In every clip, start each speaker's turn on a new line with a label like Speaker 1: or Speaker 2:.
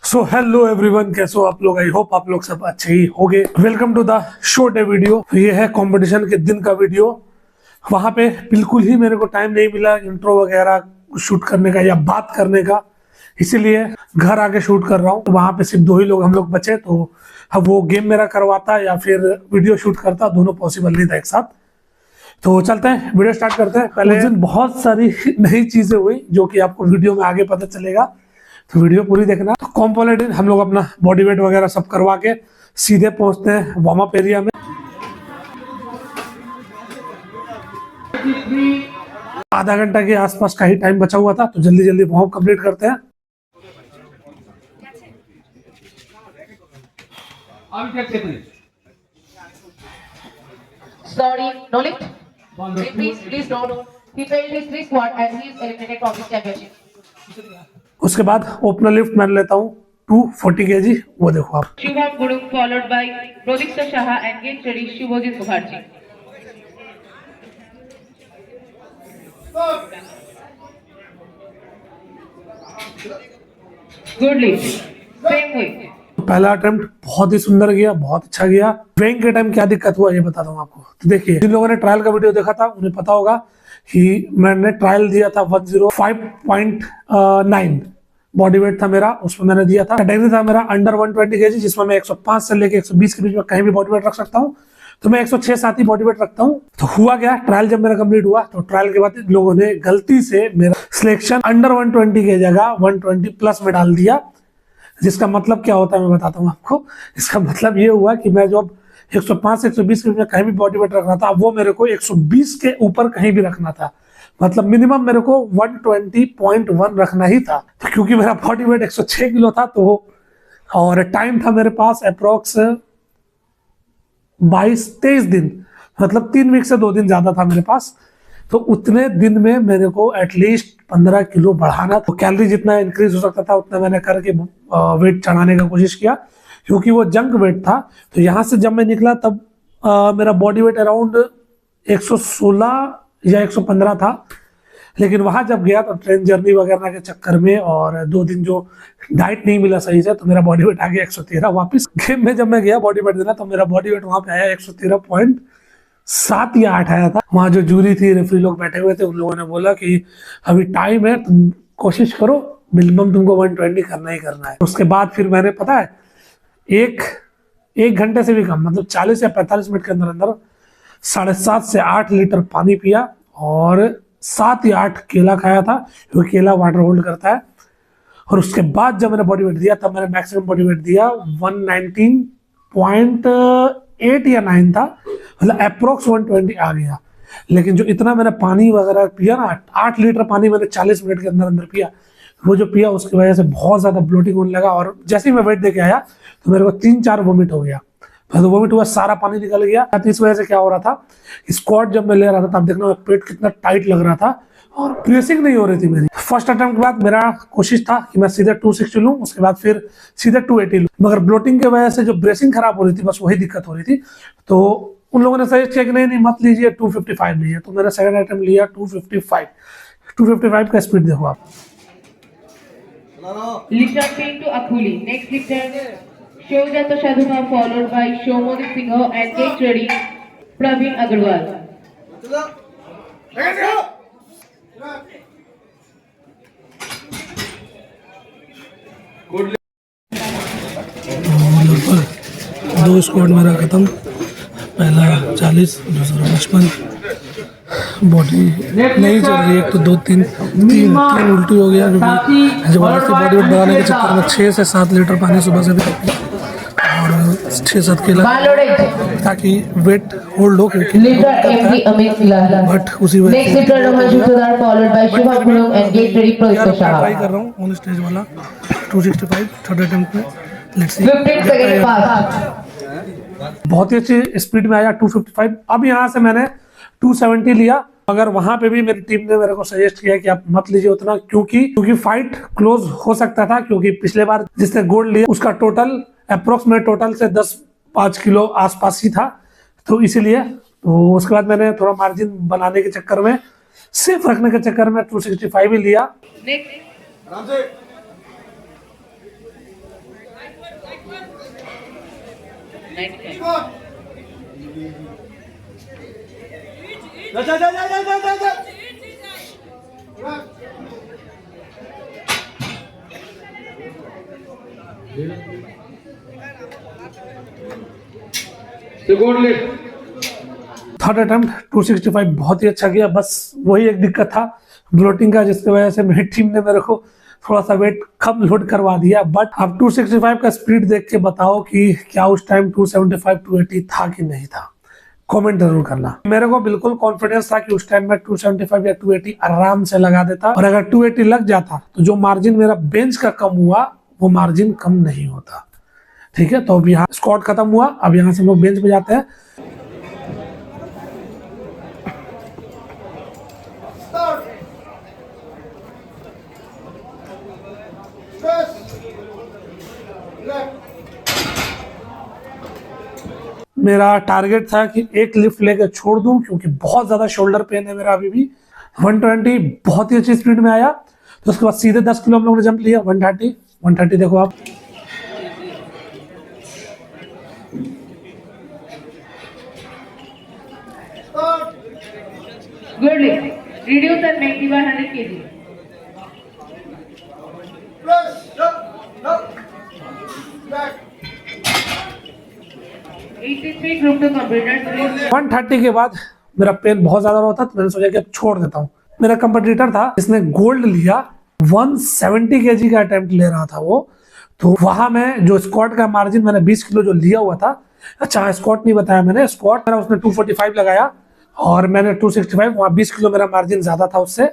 Speaker 1: So hello everyone, कैसे हो आप लोग। आई होप आप लोग सब अच्छे ही होंगे। Welcome to the show day video. ये है कंपटीशन के दिन का वीडियो। वहां पे बिल्कुल ही मेरे को टाइम नहीं मिला इंट्रो वगैरह शूट करने का या बात करने का, इसीलिए घर आके शूट कर रहा हूँ। तो वहां पे सिर्फ दो ही लोग हम लोग बचे, तो अब वो गेम मेरा करवाता या फिर वीडियो शूट करता, दोनों पॉसिबल नहीं था एक साथ। तो चलते हैं, वीडियो स्टार्ट करते हैं। पहले उस दिन बहुत सारी नई चीजें हुई जो कि आपको वीडियो में आगे पता चलेगा, तो वीडियो पूरी देखना। तो कॉम्पोलेट हम लोग अपना बॉडी वेट वगैरह सब करवा के सीधे पहुंचते हैं वार्म अप एरिया में। आधा घंटा के आसपास का ही टाइम बचा हुआ था, तो जल्दी जल्दी वार्म अप कंप्लीट करते हैं।
Speaker 2: Sorry, no lift. Please don't. He failed his 3 squat and he is eliminated from this championship.
Speaker 1: उसके बाद ओपनर लिफ्ट मैं लेता हूँ 240 kg, वो देखो आप।
Speaker 2: Shubham Gurung followed by Prodikta Shaha and get ready Shubhajit Mukherjee. Good lift. Same weight.
Speaker 1: पहला attempt बहुत ही सुंदर गया, बहुत अच्छा गया। वेइंग के टाइम क्या दिक्कत हुआ ये बताता हूँ आपको। तो देखिए, जिन लोगों ने ट्रायल का वीडियो देखा था उन्हें पता होगा कि मैंने ट्रायल दिया था 105.9 बॉडी वेट था मेरा, उसमें मैंने दिया था। कैटेगरी था मेरा अंडर 120 kg, जिसमें मैं 105 से लेके 120 के बीच में कहीं भी बॉडी वेट रख सकता हूँ। तो मैं 106-7 ही बॉडी वेट रखता हूँ। तो हुआ क्या, ट्रायल जब मेरा कंप्लीट हुआ तो ट्रायल के बाद लोगों ने गलती से मेरा सिलेक्शन अंडर 120 की जगह 120 प्लस में डाल दिया। जिसका मतलब क्या होता है मैं बताता हूँ आपको। इसका मतलब ये हुआ कि मैं जो 105 से 120 के बीच में कहीं भी बॉडी वेट रखना था, वो मेरे को 120 के ऊपर कहीं भी रखना था। मतलब मिनिमम मेरे को 120.1 रखना ही था। तो क्योंकि मेरा बॉडी वेट 106 किलो था, तो और टाइम था मेरे पास अप्रोक्स 22-23 दिन, मतलब 3 वीक से 2 दिन ज्यादा था मेरे पास। तो उतने दिन में मेरे को एटलीस्ट 15 किलो बढ़ाना। तो कैलोरी जितना इंक्रीज हो सकता था उतना मैंने करके वेट चढ़ाने का कोशिश किया, क्योंकि वो जंक वेट था। तो यहाँ से जब मैं निकला तब मेरा बॉडी वेट अराउंड 116 या 115 था। लेकिन वहां जब गया तो ट्रेन जर्नी वगैरह के चक्कर में और 2 दिन जो डाइट नहीं मिला सही से, तो मेरा बॉडी वेट आ गया 113। वापस गेम में जब मैं गया बॉडी वेट देना, तो मेरा बॉडी वेट वहां पे आया 113.7 या 8 आया था। वहां जो जूरी थी, रेफरी लोग बैठे हुए थे, उन लोगों ने बोला कि अभी टाइम है, तुम कोशिश करो, मिनिमम तुमको 120 करना ही करना है। उसके बाद फिर मैंने, पता है, एक घंटे से भी कम, मतलब 40 या 45 मिनट के अंदर अंदर 7.5 से 8 लीटर पानी पिया और 7 या 8 केला खाया था, क्योंकि केला वाटर होल्ड करता है। और उसके बाद जब मैंने बॉडी वेट दिया, तब मैंने मैक्सिमम बॉडी वेट दिया 119.8 या 9 था, मतलब अप्रोक्स 120 आ गया। लेकिन जो इतना मैंने पानी वगैरह पिया ना, 8 लीटर पानी मैंने 40 मिनट के अंदर अंदर पिया, वो जो पिया उसकी वजह से बहुत ज्यादा ब्लोटिंग होने लगा। और जैसे ही मैं वेट देके आया तो मेरे को 3-4 वोमिट हो गया। तो वोमिट हुआ, सारा पानी निकल गया। तो इस वजह से क्या हो रहा था, स्क्वाट जब मैं ले रहा था तब देखना पेट कितना टाइट लग रहा था और प्रेसिंग नहीं हो रही थी मेरी। फर्स्ट अटेम्प्ट के बाद मेरा कोशिश था कि मैं सीधे 260 लूं, उसके बाद फिर सीधे 280 लूं, मगर ब्लोटिंग की वजह से जो ब्रेसिंग खराब हो रही थी, बस वही दिक्कत हो रही थी। तो उन लोगों ने सजेस्ट किया कि नहीं मत लीजिए, 255 लीजिए। तो मेरा सेकंड अटेम्प्ट लिया 255 का स्पीड देखो आप।
Speaker 2: Lifter 10 to Akhuli. Next lifter Showjato Shaduma followed by Shomodip Singh and get ready Praveen Agarwal.
Speaker 1: दो स्क्वाड मेरा खत्म, पहला 40, दूसरा 55। बॉडी नहीं चल रही, एक तो 2-3 उल्टी हो गया, क्योंकि जबरदस्ती बॉडी वेट बढ़ाने के चक्कर में 6 से 7 लीटर पानी सुबह से भी और 6-7 केला, ताकि वेट होल्ड हो। बट उसी वजह से ट्राई कर रहा हूँ ऑन स्टेज वाला 265 थर्ड अटेम्प्ट में। Let's see. बहुत ही अच्छी स्पीड में आया 255। अब यहाँ से मैंने 270 लिया, मगर वहां पे भी मेरी टीम ने मेरे को सजेस्ट किया कि आप मत लीजिए उतना, क्योंकि फाइट क्लोज हो सकता था। क्योंकि पिछले बार जिसने गोल्ड लिया उसका टोटल अप्रोक्सीमेट टोटल से 10-5 किलो आसपास ही था, तो इसीलिए। तो उसके बाद मैंने थोड़ा मार्जिन बनाने के चक्कर में, सेफ रखने के चक्कर में 265 ही लिया।
Speaker 2: 95.
Speaker 1: थर्ड अटेम्प्ट 265 बहुत ही अच्छा किया। बस वही एक दिक्कत था ब्लोटिंग का, जिसकी वजह से मेरी टीम ने मेरे को थोड़ा सा वेट कम लोड करवा दिया। बट अब 265 का स्पीड देख के बताओ कि क्या उस टाइम 275 280 था कि नहीं था, कमेंट जरूर करना। मेरे को बिल्कुल कॉन्फिडेंस था कि उस टाइम में 275 या 280 आराम से लगा देता, और अगर 280 लग जाता तो जो मार्जिन मेरा बेंच का कम हुआ वो मार्जिन कम नहीं होता। ठीक है, तो अब यहाँ स्क्वाट खत्म हुआ, अब यहाँ से हम लोग बेंच पे जाते हैं। मेरा टारगेट था कि एक लिफ्ट लेकर छोड़ दूं, क्योंकि बहुत ज्यादा शोल्डर पेन है मेरा अभी भी। 120 बहुत ही अच्छी स्पीड में आया, तो उसके बाद सीधे 10 किलो हम लोगों ने जंप लिया। 130 देखो आप।
Speaker 2: Good lift. Reduce and make the 100 kg.
Speaker 3: Back.
Speaker 2: 83 group to completed.
Speaker 1: 130 के बाद मेरा पेन बहुत ज्यादा होता, तो मैंने सोचा कि अब छोड़ देता हूँ। मेरा कंपटीटर था, इसने गोल्ड लिया, 170 केजी का अटेम्प्ट ले रहा था वो। तो वहां में जो स्क्वाट का मार्जिन मैंने 20 किलो जो लिया हुआ था, अच्छा स्क्वाट नहीं बताया मैंने, स्क्वाट मेरा उसने 245 लगाया और मैंने 265, वहां 20 किलो मेरा मार्जिन ज्यादा था उससे।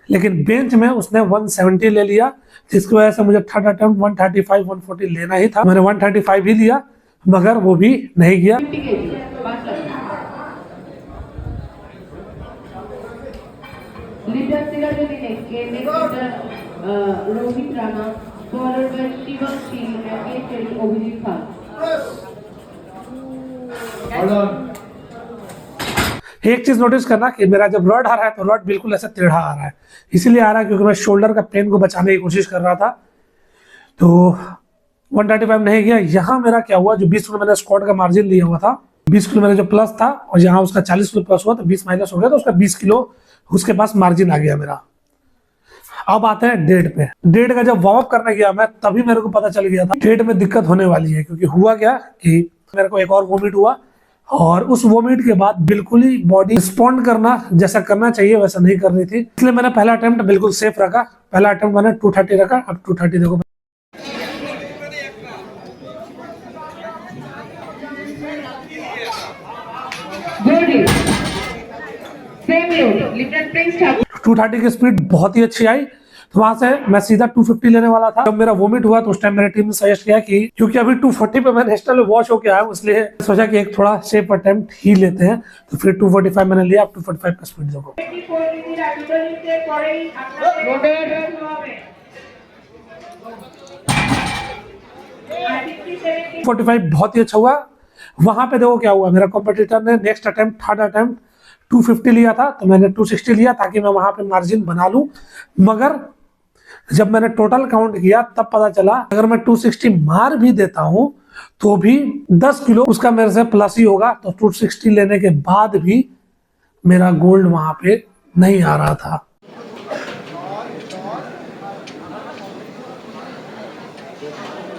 Speaker 1: लेकिन बेंच में उसने 170 ले लिया, जिसकी वजह से मुझे थर्ड अटेम्प्ट 135 140 लेना ही था। मैंने 135 ही लिया, मगर वो भी नहीं गया।
Speaker 2: 50 kg. Pass up. Leader Sigadeli next. Next leader Rohit Rana, followed by Shivam Shil and K. Obhijit Khan.
Speaker 1: एक चीज नोटिस करना कि मेरा जब रॉड आ रहा है तो रॉड बिल्कुल ऐसा टेढ़ा आ रहा है। इसीलिए आ रहा है क्योंकि मैं शोल्डर का पेन को बचाने की कोशिश कर रहा था। तो 135 नहीं गया। यहाँ मेरा क्या हुआ, जो 20 किलो मैंने स्क्वाट का मार्जिन लिया हुआ था, 20 किलो मेरा जो प्लस था, और यहाँ उसका 40 किलो प्लस हुआ, तो 20 माइनस हो गया, तो उसका 20 किलो उसके पास मार्जिन आ गया मेरा। अब आते हैं डेड पे। डेड का जब वार्म अप करने गया मैं, तभी मेरे को पता चल गया था डेड में दिक्कत होने वाली है। क्योंकि हुआ क्या कि मेरे को एक और वोमिट हुआ, और उस वोमिट के बाद बिल्कुल ही बॉडी रिस्पॉन्ड करना जैसा करना चाहिए वैसा नहीं कर रही थी। इसलिए मैंने पहला अटेम्प्ट बिल्कुल सेफ रखा। पहला अटेम्प्ट मैंने 230 रखा। अब 230 देखो,
Speaker 2: Good lift. Same load. Lieutenant Prince Thakur.
Speaker 1: 230 की स्पीड बहुत ही अच्छी आई। तो वहां से मैं सीधा 250 लेने वाला था। जब मेरा वोमिट हुआ तो उस टाइम मेरी टीम ने सजेस्ट किया कि क्योंकि अभी 240 पे मैं नेशनल में वॉश होके आया हूँ, इसलिए सोचा कि एक थोड़ा सेफ अटेम्प्ट ही लेते हैं। तो फिर 245 मैंने लिया। अब 245 का स्पीड देखो। 45 बहुत ही अच्छा हुआ। वहां पे देखो क्या हुआ, मेरा कॉम्पिटिटर ने नेक्स्ट अटेम्प्ट थर्ड अटेम्प्ट 250 लिया था, तो मैंने 260 लिया ताकि मैं वहां पे मार्जिन बना लूं। मगर जब मैंने टोटल काउंट किया तब पता चला अगर मैं 260 मार भी देता हूं तो भी 10 किलो उसका मेरे से प्लस ही होगा। तो 260 लेने के बाद भी मेरा गोल्ड वहां पे नहीं आ रहा था।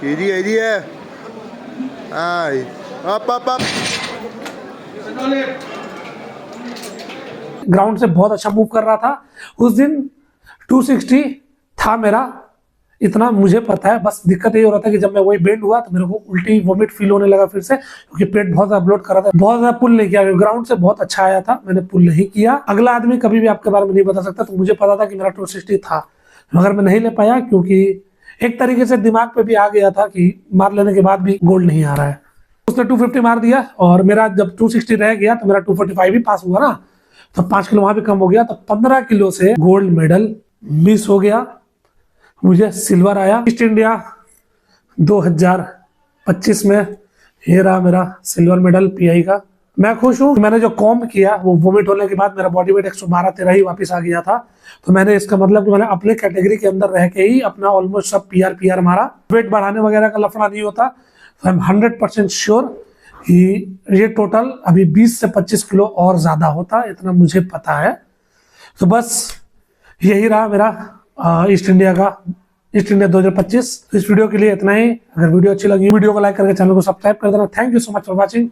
Speaker 3: कीजिए अप
Speaker 1: ग्राउंड से बहुत अच्छा मूव कर रहा था उस दिन। 260 था मेरा, इतना मुझे पता है। बस दिक्कत ये हो रहा था कि जब मैं वही बेंड हुआ तो मेरे को उल्टी वोमिट फील होने लगा फिर से, क्योंकि पेट बहुत ज्यादा ब्लोट कर रहा था। बहुत ज्यादा पुल नहीं किया। ग्राउंड से बहुत अच्छा आया था, मैंने पुल नहीं किया। अगला आदमी कभी भी आपके बारे में नहीं बता सकता। तो मुझे पता था कि मेरा 260 था, मगर मैं नहीं ले पाया क्योंकि एक तरीके से दिमाग पे भी आ गया था कि मार लेने के बाद भी गोल्ड नहीं आ रहा है। उसने 250 मार दिया और मेरा जब 260 रह गया तो मेरा 245 भी पास हुआ ना, तो 5 किलो वहां भी कम हो गया। तो 15 किलो से गोल्ड मेडल मिस हो गया। मुझे सिल्वर आया। ईस्ट इंडिया 2025 में ये रहा मेरा सिल्वर मेडल पीआई का। मैं खुश हूँ। मैंने जो कॉम्ब किया वो वोमिट होने के बाद मेरा बॉडी वेट 112-13 ही वापस आ गया था। तो मैंने इसका मतलब कि मैंने अपने कैटेगरी के अंदर रह के ही अपना ऑलमोस्ट सब पीआर मारा। वेट बढ़ाने वगैरह का लफड़ा नहीं होता। तो आई एम 100% श्योर कि ये टोटल अभी 20 से 25 किलो और ज़्यादा होता, इतना मुझे पता है। तो बस यही रहा मेरा ईस्ट इंडिया 2025। तो इस वीडियो के लिए इतना ही। अगर वीडियो अच्छी लगी वीडियो को लाइक करके चैनल को सब्सक्राइब कर देना। Thank you so much for watching.